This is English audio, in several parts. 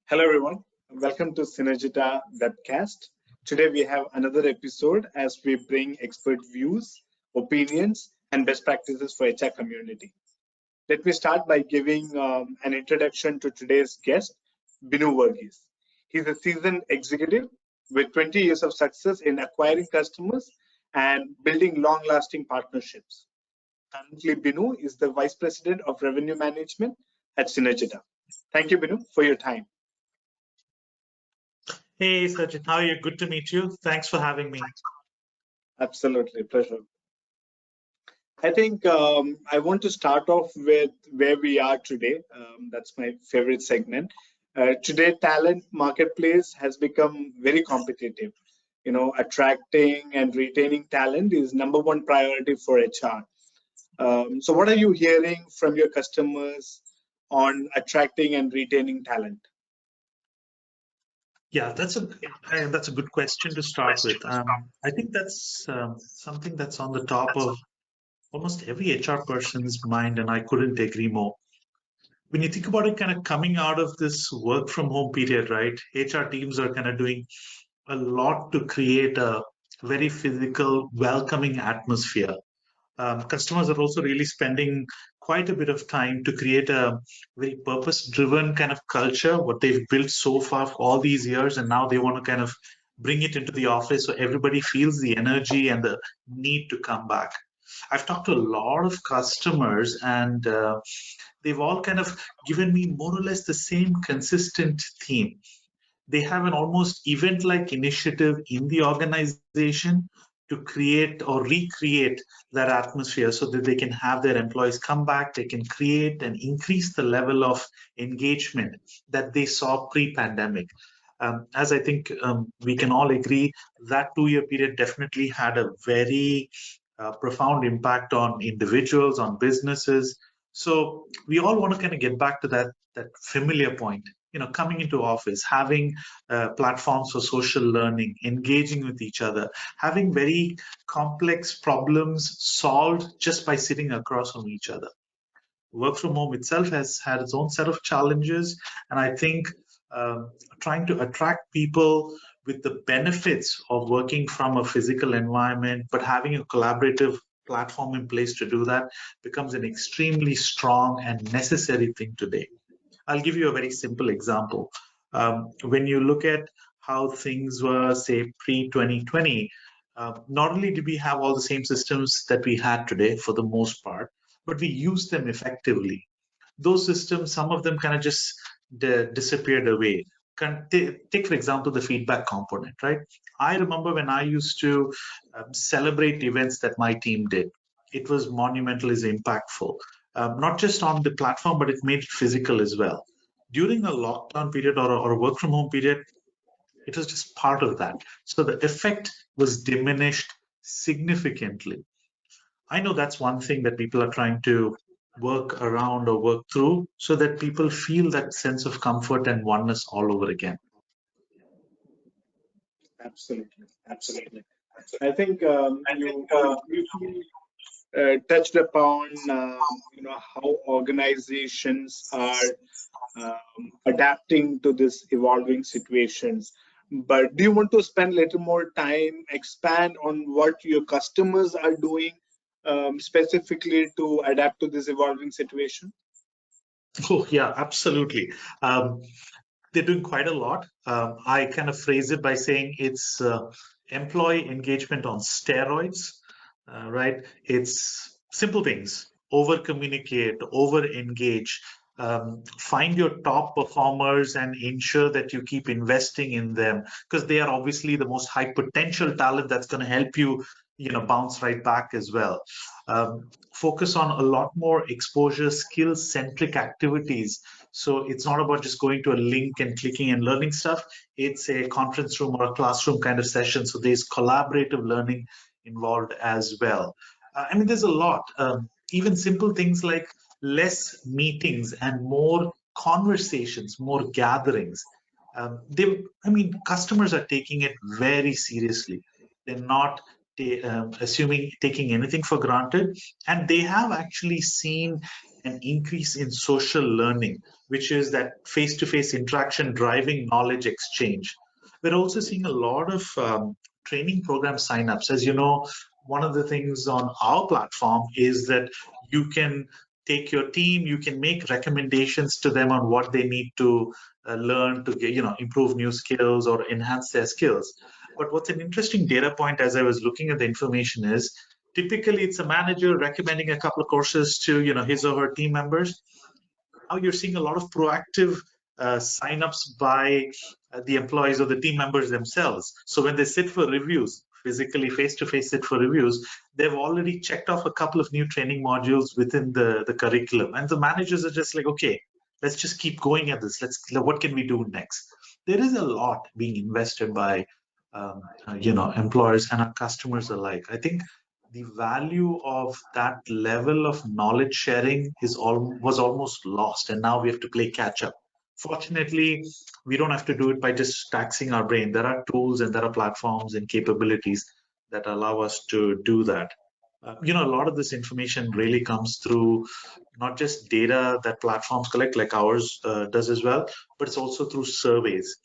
Hello, everyone. Welcome to Synergita webcast. Today, we have another episode as we bring expert views, opinions, and best practices for HR community. Let me start by giving an introduction to today's guest, Binu Varghese. He's a seasoned executive with 20 years of success in acquiring customers and building long-lasting partnerships. Currently, Binu is the Vice President of Revenue Management at Synergita. Thank you, Binu, for your time. Hey, Sajin, how are you? Good to meet you. Thanks for having me. Absolutely, pleasure. I think I want to start off with where we are today. That's my favorite segment. Today, talent marketplace has become very competitive. You know, attracting and retaining talent is number one priority for HR. So what are you hearing from your customers on attracting and retaining talent? Yeah, that's a good question to start with. I think that's something that's on the top of almost every HR person's mind, and I couldn't agree more. When you think about it, kind of coming out of this work from home period, right? HR teams are kind of doing a lot to create a very physical, welcoming atmosphere. Customers are also really spending quite a bit of time to create a very purpose-driven kind of culture, what they've built so far for all these years, and now they want to kind of bring it into the office so everybody feels the energy and the need to come back. I've talked to a lot of customers, and they've all kind of given me more or less the same consistent theme. They have an almost event-like initiative in the organization to create or recreate that atmosphere so that they can have their employees come back, they can create and increase the level of engagement that they saw pre-pandemic. As I think we can all agree, that 2-year period definitely had a very profound impact on individuals, on businesses. So we all want to kind of get back to that familiar point. You know, coming into office, having platforms for social learning, engaging with each other, having very complex problems solved just by sitting across from each other. Work from home itself has had its own set of challenges, and I think trying to attract people with the benefits of working from a physical environment, but having a collaborative platform in place to do that becomes an extremely strong and necessary thing today. I'll give you a very simple example. When you look at how things were, say, pre-2020, not only did we have all the same systems that we had today for the most part, but we used them effectively. Those systems, some of them kind of just disappeared away. Take, for example, the feedback component, right? I remember when I used to celebrate events that my team did. It was monumentally impactful. Not just on the platform, but it made it physical as well. During a lockdown period or a work from home period, it was just part of that. So the effect was diminished significantly. I know that's one thing that people are trying to work around or work through so that people feel that sense of comfort and oneness all over again. Absolutely, absolutely. I think you touched upon how organizations are adapting to this evolving situations. But do you want to spend a little more time, expand on what your customers are doing specifically to adapt to this evolving situation? Oh, yeah, absolutely. They're doing quite a lot. I kind of phrase it by saying it's employee engagement on steroids, right? It's simple things: over communicate, over engage, find your top performers and ensure that you keep investing in them, because they are obviously the most high potential talent that's going to help you, bounce right back as well. Focus on a lot more exposure, skills centric activities. So it's not about just going to a link and clicking and learning stuff. It's a conference room or a classroom kind of session. So there's collaborative learning involved as well. I mean, there's a lot. Even simple things like less meetings and more conversations, more gatherings. Customers are taking it very seriously. They're not taking anything for granted, and they have actually seen an increase in social learning, which is that face-to-face interaction driving knowledge exchange. We're also seeing a lot of training program signups. As you know, one of the things on our platform is that you can take your team, you can make recommendations to them on what they need to learn to get, improve new skills or enhance their skills. But what's an interesting data point as I was looking at the information is typically it's a manager recommending a couple of courses to his or her team members. Now you're seeing a lot of proactive signups by the employees or the team members themselves. So when they sit for reviews, physically face-to-face sit for reviews, they've already checked off a couple of new training modules within the curriculum. And the managers are just like, okay, let's just keep going at this. What can we do next? There is a lot being invested by employers and our customers alike. I think the value of that level of knowledge sharing was almost lost, and now we have to play catch up. Fortunately, we don't have to do it by just taxing our brain. There are tools and there are platforms and capabilities that allow us to do that. A lot of this information really comes through not just data that platforms collect, like ours does as well, but it's also through surveys.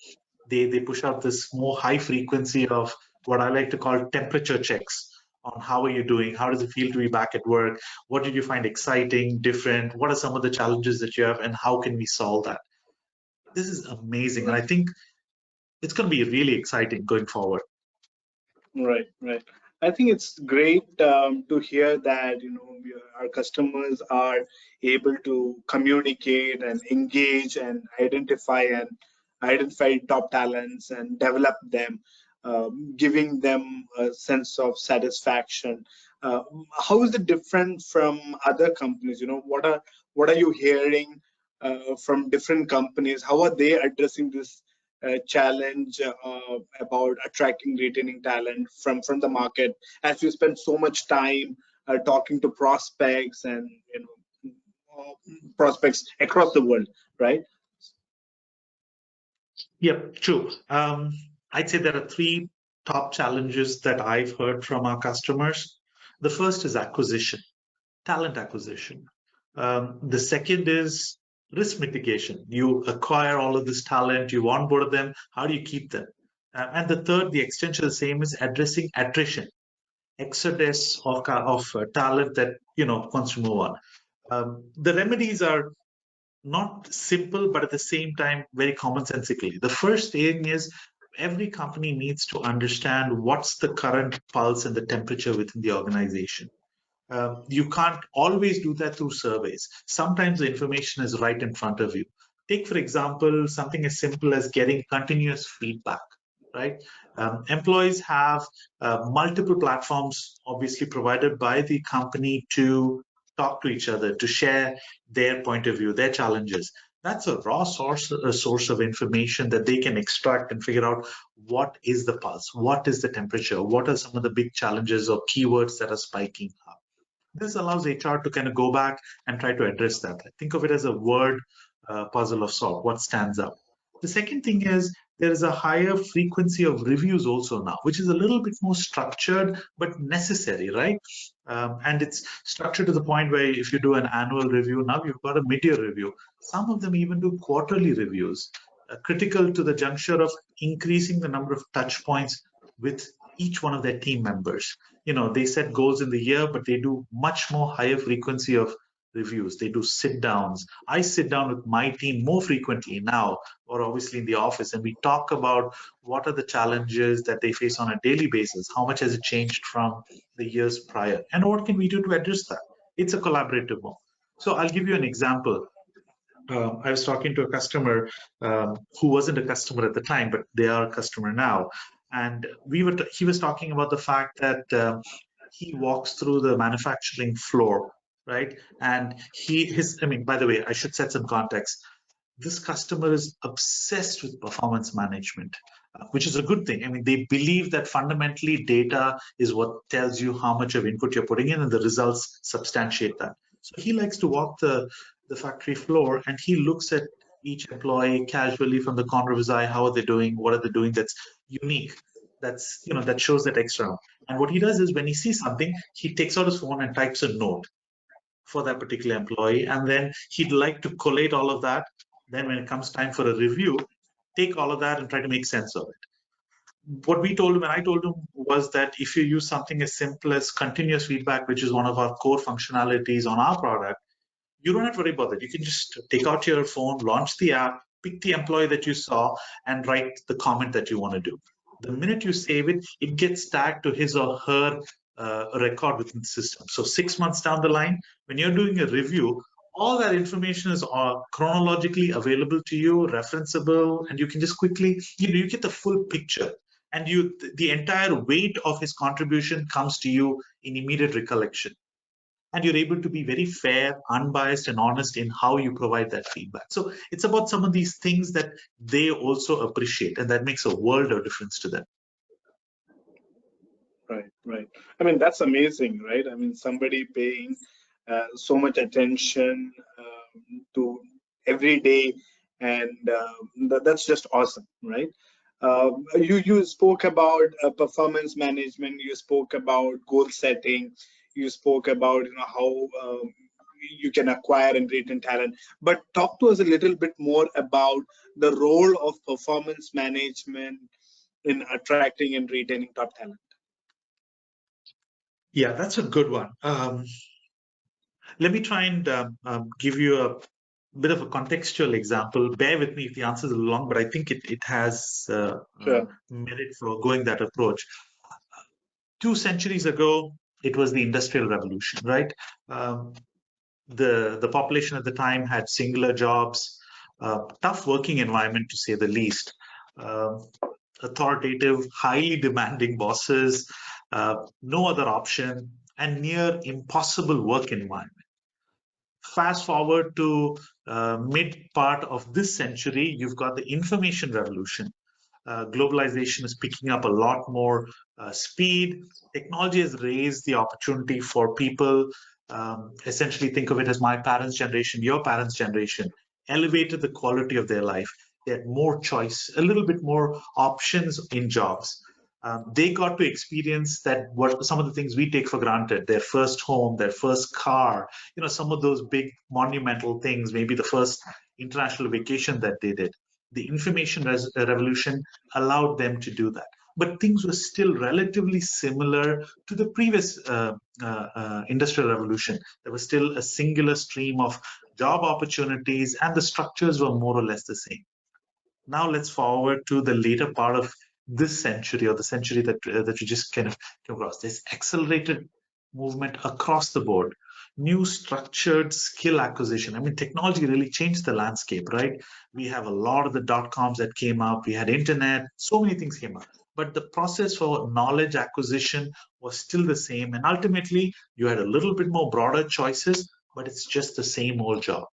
They push out this more high frequency of what I like to call temperature checks on how are you doing, how does it feel to be back at work, what did you find exciting, different, what are some of the challenges that you have, and how can we solve that? This is amazing, and I think it's going to be really exciting going forward. Right, right. I think it's great to hear that our customers are able to communicate and engage and identify top talents and develop them, giving them a sense of satisfaction. Uh, how is it different from other companies? What are you hearing from different companies? How are they addressing this challenge about attracting, retaining talent from the market, as you spend so much time talking to prospects and prospects across the world, right? Yep, true. I'd say there are three top challenges that I've heard from our customers. The first is acquisition, talent acquisition. The second is risk mitigation. You acquire all of this talent, you onboard them, how do you keep them? And the third, the extension of the same, is addressing attrition, exodus of talent that wants to move on. The remedies are not simple, but at the same time very commonsensically. The first thing is every company needs to understand what's the current pulse and the temperature within the organization. You can't always do that through surveys. Sometimes the information is right in front of you. Take, for example, something as simple as getting continuous feedback, right? Employees have multiple platforms, obviously provided by the company, to talk to each other, to share their point of view, their challenges. That's a raw source of information that they can extract and figure out what is the pulse, what is the temperature, what are some of the big challenges or keywords that are spiking up. This allows HR to kind of go back and try to address that. Think of it as a word puzzle of sort, what stands out. The second thing is there is a higher frequency of reviews also now, which is a little bit more structured but necessary, right? And it's structured to the point where if you do an annual review, now you've got a mid-year review. Some of them even do quarterly reviews, critical to the juncture of increasing the number of touch points with each one of their team members. They set goals in the year, but they do much more higher frequency of reviews. They do sit downs. I sit down with my team more frequently now, or obviously in the office, and we talk about what are the challenges that they face on a daily basis. How much has it changed from the years prior? And what can we do to address that? It's a collaborative one. So I'll give you an example. I was talking to a customer who wasn't a customer at the time, but they are a customer now. And he was talking about the fact that he walks through the manufacturing floor, right? And by the way, I should set some context. This customer is obsessed with performance management, which is a good thing. They believe that fundamentally data is what tells you how much of input you're putting in, and the results substantiate that. So he likes to walk the factory floor, and he looks at each employee casually from the corner of his eye. How are they doing? What are they doing that's unique? That shows that extra. And what he does is when he sees something, he takes out his phone and types a note. for that particular employee, and then he'd like to collate all of that. Then when it comes time for a review, take all of that and try to make sense of it. What we told him, and I told him, was that if you use something as simple as continuous feedback, which is one of our core functionalities on our product, you don't have to worry about that. You can just take out your phone, launch the app, pick the employee that you saw, and write the comment that you want to do. The minute you save it, it gets tagged to his or her record within the system. So 6 months down the line, when you're doing a review, all that information is chronologically available to you, referenceable, and you can just quickly, you get the full picture. And the entire weight of his contribution comes to you in immediate recollection. And you're able to be very fair, unbiased, and honest in how you provide that feedback. So it's about some of these things that they also appreciate, and that makes a world of difference to them. Right. I mean, that's amazing, right? I mean, somebody paying so much attention to every day, and that's just awesome, right? You spoke about performance management. You spoke about goal setting. You spoke about how you can acquire and retain talent. But talk to us a little bit more about the role of performance management in attracting and retaining top talent. Yeah, that's a good one. Let me try and give you a bit of a contextual example. Bear with me if the answer is a little long, but I think it has merit for going that approach. 2 centuries ago, it was the Industrial Revolution, right? The population at the time had singular jobs, tough working environment to say the least, authoritative, highly demanding bosses, no other option, and near impossible work environment. Fast forward to mid part of this century, you've got the information revolution. Globalization is picking up a lot more speed. Technology has raised the opportunity for people. Essentially, think of it as my parents' generation, your parents' generation, elevated the quality of their life. They had more choice, a little bit more options in jobs. They got to experience that what some of the things we take for granted, their first home, their first car, some of those big monumental things, maybe the first international vacation that they did. The information revolution allowed them to do that. But things were still relatively similar to the previous industrial revolution. There was still a singular stream of job opportunities, and the structures were more or less the same. Now let's forward to the later part of this century, or the century that you just kind of came across. This accelerated movement across the board, new structured skill acquisition. I mean, technology really changed the landscape, right? We have a lot of the dot-coms that came up. We had internet, so many things came up. But the process for knowledge acquisition was still the same. And ultimately, you had a little bit more broader choices, but it's just the same old job.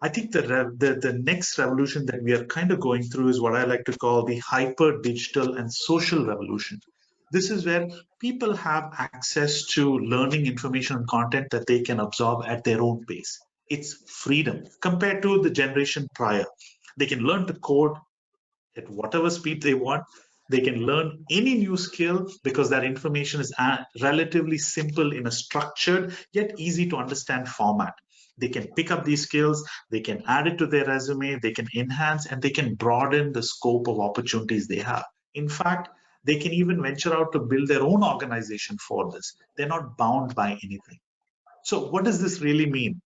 I think the next revolution that we are kind of going through is what I like to call the hyper digital and social revolution. This is where people have access to learning, information, and content that they can absorb at their own pace. It's freedom compared to the generation prior. They can learn to code at whatever speed they want. They can learn any new skill because that information is relatively simple in a structured yet easy to understand format. They can pick up these skills, they can add it to their resume, they can enhance, and they can broaden the scope of opportunities they have. In fact, they can even venture out to build their own organization for this. They're not bound by anything. So what does this really mean?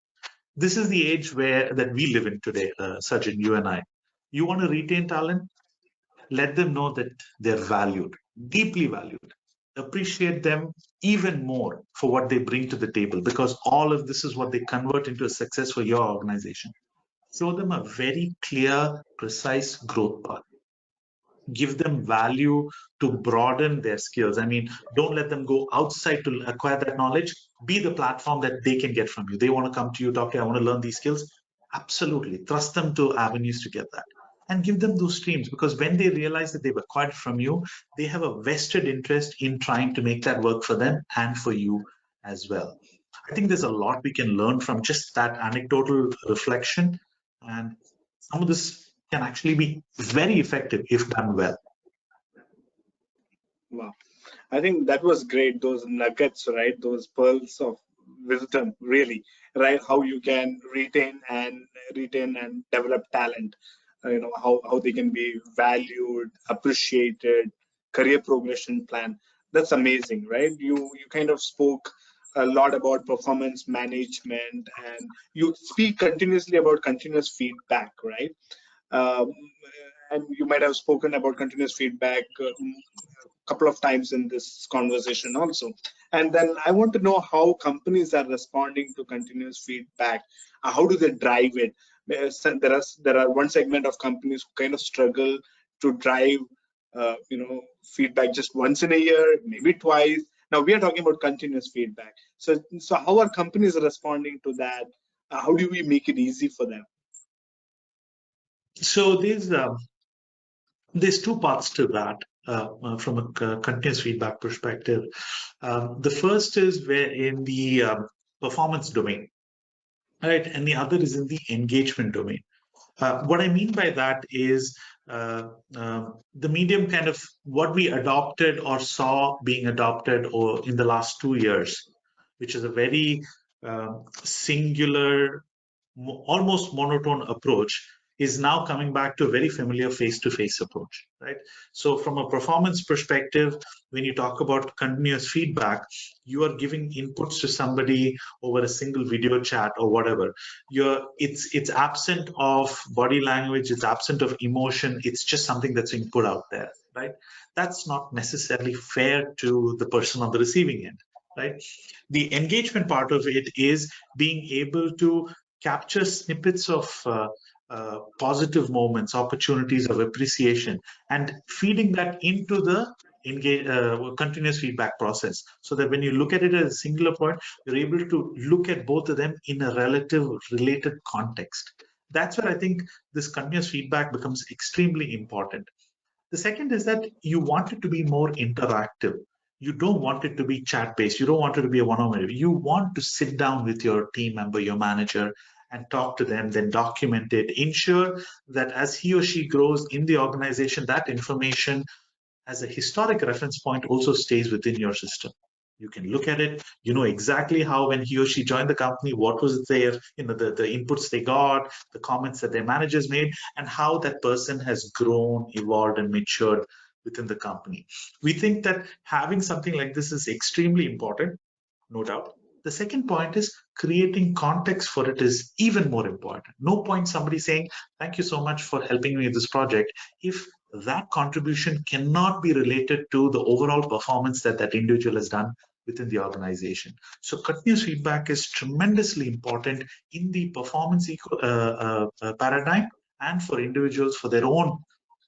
This is the age that we live in today, Sajin, you and I. You want to retain talent? Let them know that they're valued, deeply valued. Appreciate them even more for what they bring to the table, because all of this is what they convert into a success for your organization. Show them a very clear, precise growth path. Give them value to broaden their skills. I mean, don't let them go outside to acquire that knowledge. Be the platform that they can get from you. They want to come to you, talk to you, I want to learn these skills. Absolutely. Thrust them to avenues to get that. And give them those streams, because when they realize that they've acquired from you, they have a vested interest in trying to make that work for them and for you as well. I think there's a lot we can learn from just that anecdotal reflection. And some of this can actually be very effective if done well. Wow. I think that was great. Those nuggets, right? Those pearls of wisdom, really, right? How you can retain and develop talent. How they can be valued, appreciated, career progression plan. That's amazing, right? You kind of spoke a lot about performance management, and you speak continuously about continuous feedback, right? Um, and you might have spoken about continuous feedback couple of times in this conversation also. And then I want to know how companies are responding to continuous feedback. How do they drive it? There are one segment of companies who kind of struggle to drive feedback just once in a year, maybe twice. Now we are talking about continuous feedback. So how are companies responding to that? How do we make it easy for them? So there's two parts to that from a continuous feedback perspective. The first is where in the performance domain, right, and the other is in the engagement domain. What I mean by that is the medium kind of what we adopted or saw being adopted or in the last 2 years, which is a very singular, almost monotone approach, is now coming back to a very familiar face-to-face approach, right? So from a performance perspective, when you talk about continuous feedback, you are giving inputs to somebody over a single video chat or whatever. It's absent of body language, it's absent of emotion, it's just something that's being put out there, right? That's not necessarily fair to the person on the receiving end, right? The engagement part of it is being able to capture snippets of positive moments, opportunities of appreciation, and feeding that into the continuous feedback process, so that when you look at it as a singular point, you're able to look at both of them in a relative related context. That's where I think this continuous feedback becomes extremely important. The second is that you want it to be more interactive. You don't want it to be chat based. You don't want it to be a one-on-one. You want to sit down with your team member, your manager, and talk to them, then document it. Ensure that as he or she grows in the organization, that information as a historic reference point also stays within your system. You can look at it, you know exactly how when he or she joined the company, what was their, the inputs they got, the comments that their managers made, and how that person has grown, evolved, and matured within the company. We think that having something like this is extremely important, no doubt. The second point is creating context for it is even more important. No point somebody saying, thank you so much for helping me with this project, if that contribution cannot be related to the overall performance that that individual has done within the organization. So continuous feedback is tremendously important in the performance paradigm and for individuals for their own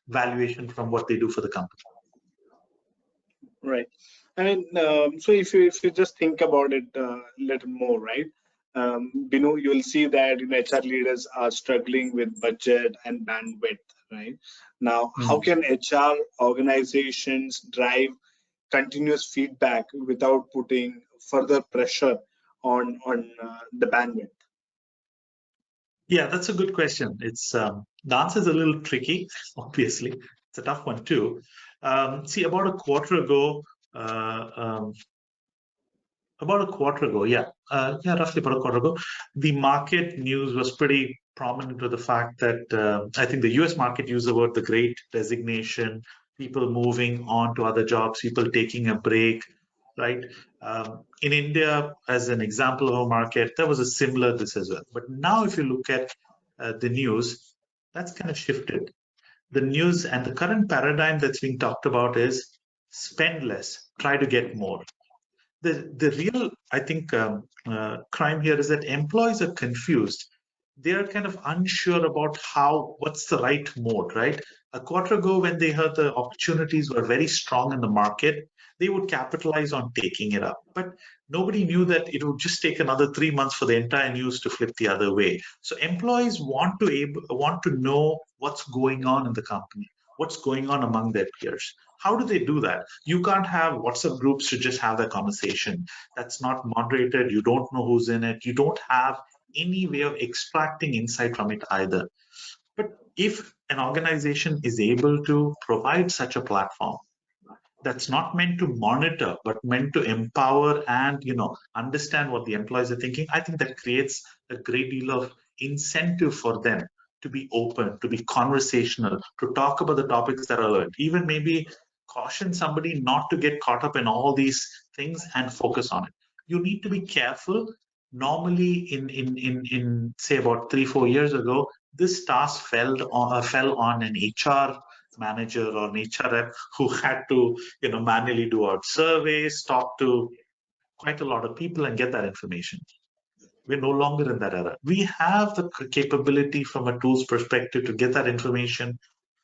valuation from what they do for the company. Right. I mean, so if you just think about it a little more, right? You'll see that HR leaders are struggling with budget and bandwidth, right? Now, how can HR organizations drive continuous feedback without putting further pressure on the bandwidth? Yeah, that's a good question. It's the answer is a little tricky, obviously. It's a tough one too. See, about a quarter ago, roughly about a quarter ago, the market news was pretty prominent with the fact that I think the US market used the word the great resignation, people moving on to other jobs, people taking a break, right? In India, as an example of a market, there was a similar this as well. But now if you look at the news, that's kind of shifted. The news and the current paradigm that's being talked about is spend less, try to get more. The real, I think, crime here is that employees are confused. They are kind of unsure about what's the right mode, right? A quarter ago, when they heard the opportunities were very strong in the market, they would capitalize on taking it up. But nobody knew that it would just take another 3 months for the entire news to flip the other way. So employees want to know what's going on in the company, what's going on among their peers. How do they do that? You can't have WhatsApp groups to just have that conversation. That's not moderated. You don't know who's in it. You don't have any way of extracting insight from it either. But if an organization is able to provide such a platform, that's not meant to monitor, but meant to empower and understand what the employees are thinking, I think that creates a great deal of incentive for them to be open, to be conversational, to talk about the topics that are relevant. Even maybe caution somebody not to get caught up in all these things and focus on it. You need to be careful. Normally, in say about 3-4 years ago, this task fell on an HR manager or an HR rep who had to manually do out surveys, talk to quite a lot of people and get that information. We're no longer in that era. We have the capability from a tools perspective to get that information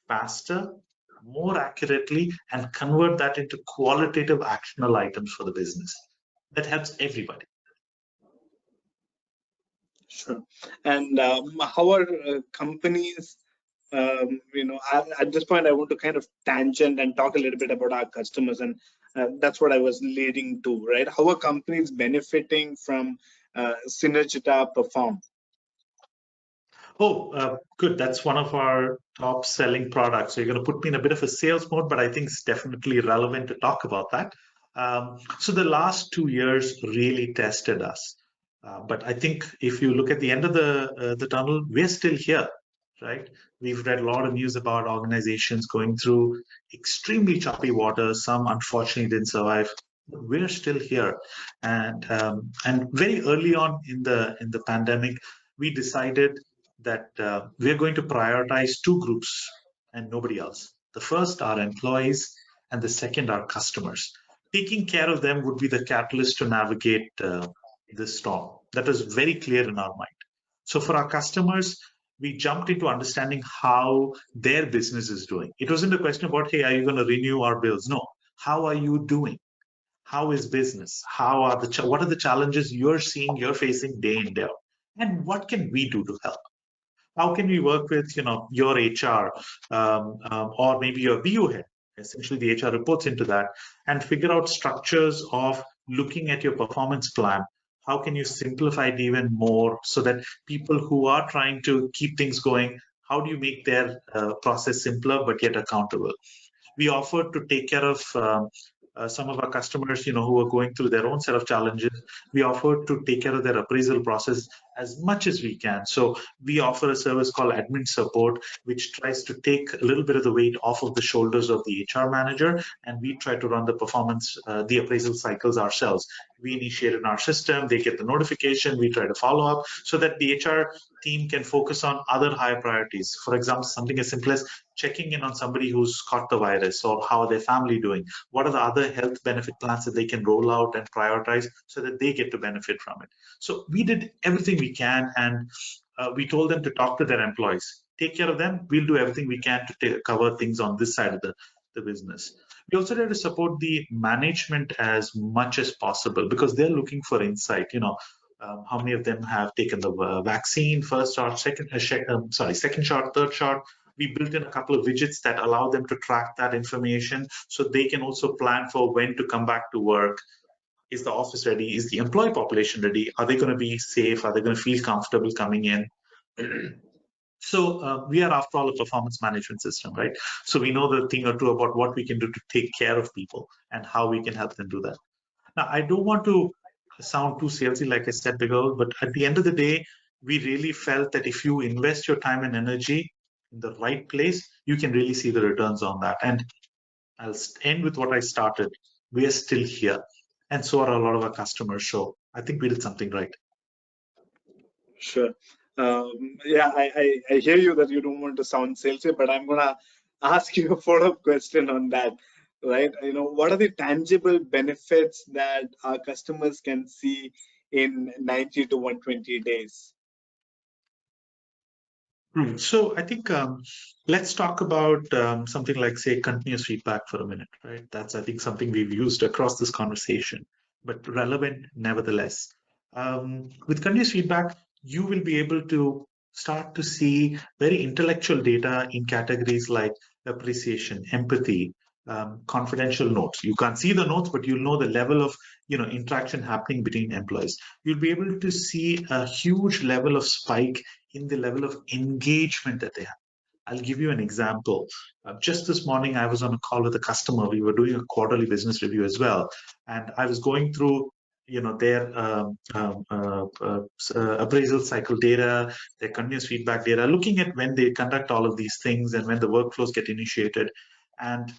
faster, more accurately, and convert that into qualitative actionable items for the business. That helps everybody. Sure. And how are companies, at this point, I want to kind of tangent and talk a little bit about our customers. And that's what I was leading to, right? How are companies benefiting from Synergita Perform? Oh, good. That's one of our top selling products. So you're going to put me in a bit of a sales mode, but I think it's definitely relevant to talk about that. So the last 2 years really tested us. But I think if you look at the end of the tunnel, we're still here, right? We've read a lot of news about organizations going through extremely choppy waters. Some unfortunately didn't survive. But we're still here, and very early on in the pandemic, we decided that we're going to prioritize two groups and nobody else. The first are employees, and the second are customers. Taking care of them would be the catalyst to navigate this storm. That was very clear in our mind. So for our customers, we jumped into understanding how their business is doing. It wasn't a question about, hey, are you going to renew our bills? No. How are you doing? How is business? What are the challenges you're seeing, you're facing day in, day out? And what can we do to help? How can we work with your HR, or maybe your BU head? Essentially, the HR reports into that, and figure out structures of looking at your performance plan. How can you simplify it even more so that people who are trying to keep things going, how do you make their process simpler but yet accountable? We offered to take care of some of our customers, who are going through their own set of challenges. We offered to take care of their appraisal process as much as we can. So we offer a service called admin support, which tries to take a little bit of the weight off of the shoulders of the HR manager, and we try to run the performance, the appraisal cycles ourselves. We initiate in our system, they get the notification, we try to follow up so that the HR team can focus on other higher priorities. For example, something as simple as checking in on somebody who's caught the virus, or how are their family doing? What are the other health benefit plans that they can roll out and prioritize so that they get to benefit from it? So we did everything we can, and we told them to talk to their employees. Take care of them. We'll do everything we can to cover things on this side of the business. We also try to support the management as much as possible because they're looking for insight. How many of them have taken the vaccine, first shot, second shot, third shot? We built in a couple of widgets that allow them to track that information so they can also plan for when to come back to work. Is the office ready? Is the employee population ready? Are they going to be safe? Are they going to feel comfortable coming in? So we are, after all, a performance management system, right? So we know the thing or two about what we can do to take care of people and how we can help them do that. Now, I don't want to sound too salesy, like I said before, but at the end of the day, we really felt that if you invest your time and energy in the right place, you can really see the returns on that. And I'll end with what I started. We are still here, and so are a lot of our customers. So I think we did something right. Sure. Yeah, I hear you that you don't want to sound salesy, but I'm gonna ask you a follow-up question on that, right? What are the tangible benefits that our customers can see in 90 to 120 days? So I think let's talk about something like, say, continuous feedback for a minute, right? That's, I think, something we've used across this conversation, but relevant nevertheless. With continuous feedback, you will be able to start to see very intellectual data in categories like appreciation, empathy, confidential notes. You can't see the notes, but you'll know the level of interaction happening between employees. You'll be able to see a huge level of spike in the level of engagement that they have. I'll give you an example. Just this morning, I was on a call with a customer. We were doing a quarterly business review as well, and I was going through, their appraisal cycle data, their continuous feedback data, looking at when they conduct all of these things and when the workflows get initiated. And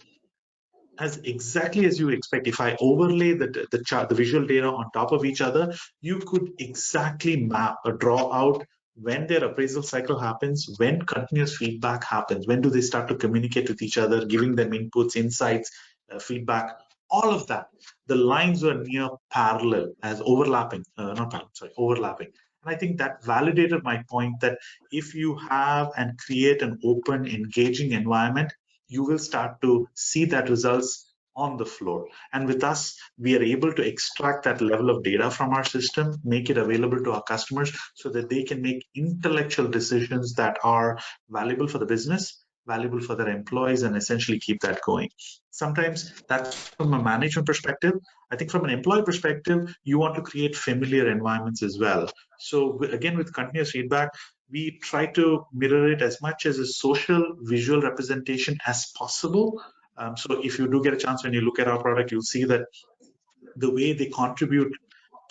as exactly as you expect, if I overlay the chart, the visual data on top of each other, you could exactly map or draw out when their appraisal cycle happens, when continuous feedback happens, when do they start to communicate with each other, giving them inputs, insights, feedback, all of that. The lines were near parallel as overlapping, not parallel, sorry, overlapping. And I think that validated my point that if you have and create an open, engaging environment, you will start to see that results on the floor. And with us, we are able to extract that level of data from our system, make it available to our customers so that they can make intellectual decisions that are valuable for the business, valuable for their employees, and essentially keep that going. Sometimes that's from a management perspective. I think from an employee perspective, you want to create familiar environments as well. So again, with continuous feedback, we try to mirror it as much as a social visual representation as possible. So if you do get a chance when you look at our product, you'll see that the way they contribute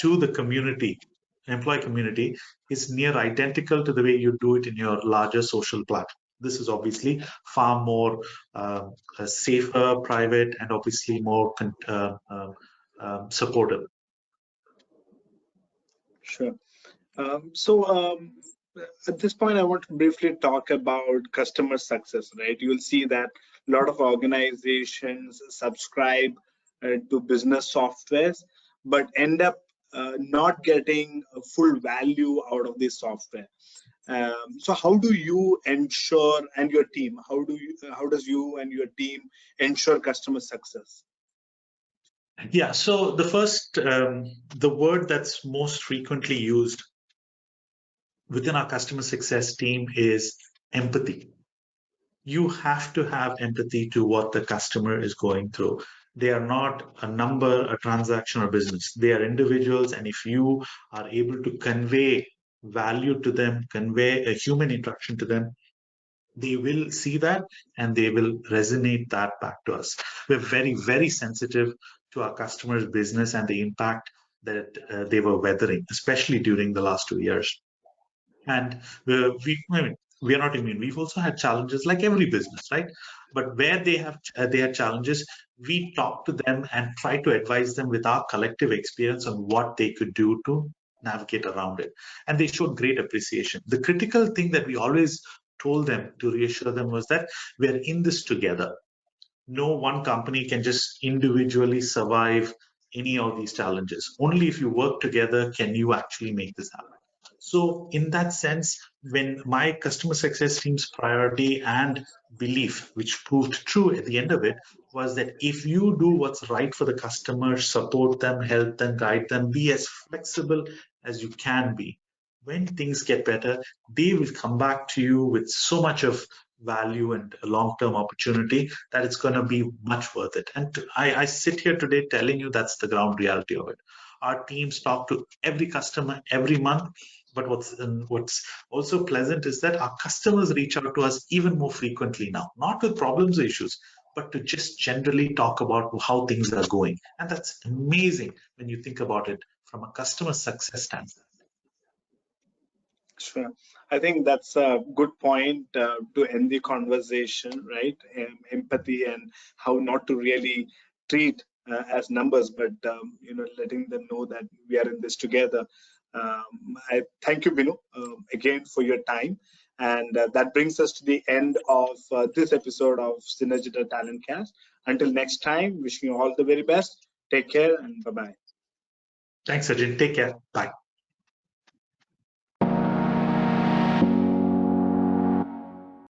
to the community, employee community, is near identical to the way you do it in your larger social platform. This is obviously far more safer, private, and obviously more supportive. Sure. So at this point, I want to briefly talk about customer success, right? You'll see that a lot of organizations subscribe to business softwares, but end up not getting a full value out of this software. So how do you ensure, and your team, how does you and your team ensure customer success? Yeah, so the word that's most frequently used within our customer success team is empathy. You have to have empathy to what the customer is going through. They are not a number, a transaction, or business. They are individuals, and if you are able to convey value to them, convey a human interaction to them, they will see that and they will resonate that back to us. We're very, very sensitive to our customers' business and the impact that they were weathering, especially during the last 2 years. And we are not immune. We've also had challenges like every business, right? But where they had challenges, we talk to them and try to advise them with our collective experience on what they could do to navigate around it. And they showed great appreciation. The critical thing that we always told them to reassure them was that we're in this together. No one company can just individually survive any of these challenges. Only if you work together can you actually make this happen. So in that sense, when my customer success team's priority and belief, which proved true at the end of it, was that if you do what's right for the customer, support them, help them, guide them, be as flexible as you can be, when things get better, they will come back to you with so much of value and a long-term opportunity that it's going to be much worth it. And I sit here today telling you that's the ground reality of it. Our teams talk to every customer every month. But what's also pleasant is that our customers reach out to us even more frequently now, not with problems or issues, but to just generally talk about how things are going. And that's amazing when you think about it from a customer success standpoint. Sure. I think that's a good point to end the conversation, right? Empathy and how not to really treat as numbers, but letting them know that we are in this together. I thank you, Binu, again for your time, and that brings us to the end of this episode of Synergita Talentcast. Until next time, wishing you all the very best. Take care and bye bye. Thanks, Sajin. Take care. Bye.